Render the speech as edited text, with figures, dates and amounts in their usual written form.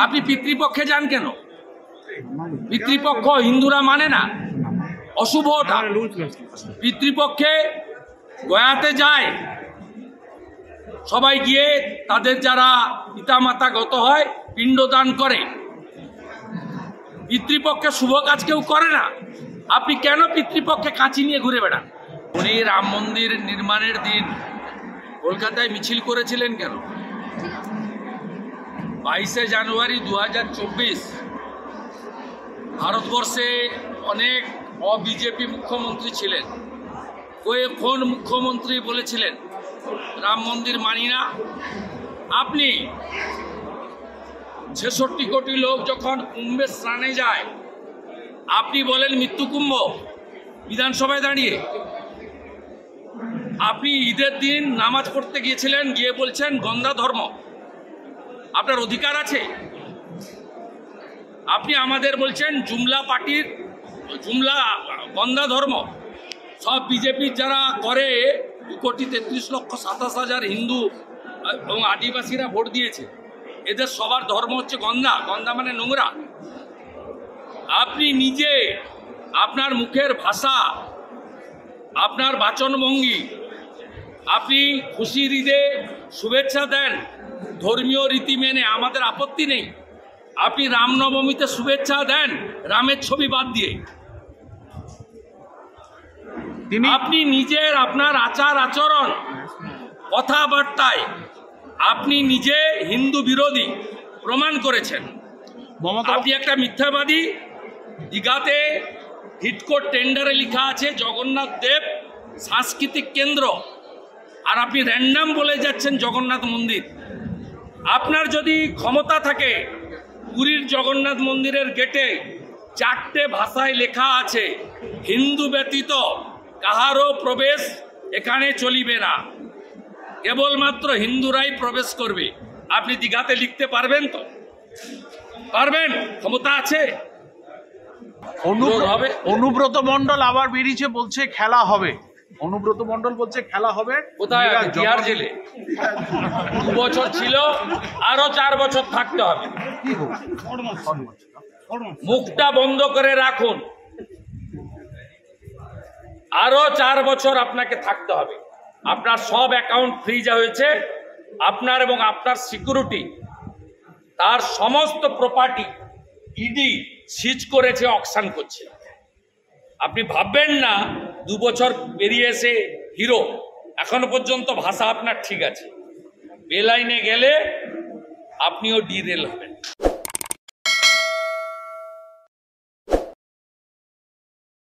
আপনি পিতৃপক্ষে যান কেন? পিতৃপক্ষ হিন্দুরা মানে না, অশুভ ওটা। পিতৃপক্ষে গয়াতে যায় সবাই, গিয়ে তাদের যারা পিতামাতা গত হয় পিণ্ডদান করে। পিতৃপক্ষে শুভ কাজ কেউ করে না। আপনি কেন পিতৃপক্ষে কাঁচি নিয়ে ঘুরে বেড়ান? উনি রাম মন্দির নির্মাণের দিন কলকাতায় মিছিল করেছিলেন কেন? 22শে জানুয়ারি 2024 ভারতবর্ষে অনেক অবিজেপি মুখ্যমন্ত্রী ছিলেন। কোন মুখ্যমন্ত্রী বলেছিলেন রাম মন্দির মানি না? আপনি 66 কোটি লোক যখন কুম্ভে স্নানে যায়, আপনি বলেন মৃত্যু কুম্ভ বিধানসভায় দাঁড়িয়ে। আপনি ঈদের দিন নামাজ পড়তে গিয়েছিলেন, গিয়ে বলছেন গন্ধা ধর্ম। আপনার অধিকার আছে? আপনি আমাদের বলছেন জুমলা পার্টির জুমলা গন্ধা ধর্ম। সব বিজেপির যারা করে 2,33,27,000 হিন্দু এবং আদিবাসীরা ভোট দিয়েছে, এদের সবার ধর্ম হচ্ছে গন্ধা। গন্ধা মানে নোংরা। আপনি নিজে আপনার মুখের ভাষা, আপনার বাচনভঙ্গি, আপনি খুশির ঈদে শুভেচ্ছা দেন ধর্মীয় রীতি মেনে, আমাদের আপত্তি নেই। আপনি রামনবমীতে শুভেচ্ছা দেন রামের ছবি বাদ দিয়ে। আপনি নিজের আপনার আচার আচরণ কথাবার্তায় আপনি নিজে হিন্দু বিরোধী প্রমাণ করেছেন। আপনি একটা মিথ্যাবাদী। দীঘাতে হিটকোট টেন্ডারে লেখা আছে জগন্নাথ দেব সাংস্কৃতিক কেন্দ্র, আর আপনি র্যান্ডাম বলে যাচ্ছেন জগন্নাথ মন্দির। আপনার যদি ক্ষমতা থাকে, পুরীর জগন্নাথ মন্দিরের গেটে 4টে ভাষায় লেখা আছে হিন্দু ব্যতীত কাহারও প্রবেশ এখানে চলিবে না, কেবলমাত্র হিন্দুরাই প্রবেশ করবে। আপনি দীঘাতে লিখতে পারবেন তো? পারবেন? ক্ষমতা আছে? অনুব্রত মণ্ডল আবার বেরিয়েছে, বলছে খেলা হবে। অনুব্রত মণ্ডল বলছে খেলা হবে। কোথায়? বিহার জেলে 2 বছর ছিল, আরো 4 বছর থাকতে হবে। মুখটা বন্ধ করে রাখুন, আরো 4 বছর আপনাকে থাকতে হবে। আপনার সব অ্যাকাউন্ট ফ্রিজ হয়েছে, আপনার এবং আপনার সিকিউরিটি, তার সমস্ত প্রপার্টি ইডি সিজ করেছে, অকশন করছে। আপনি ভাববেন না 2 বছর পেরিয়ে এসে হিরো। এখনো পর্যন্ত ভাষা আপনার ঠিক আছে, বেলাইনে গেলে আপনিও ডিরেল হবেন।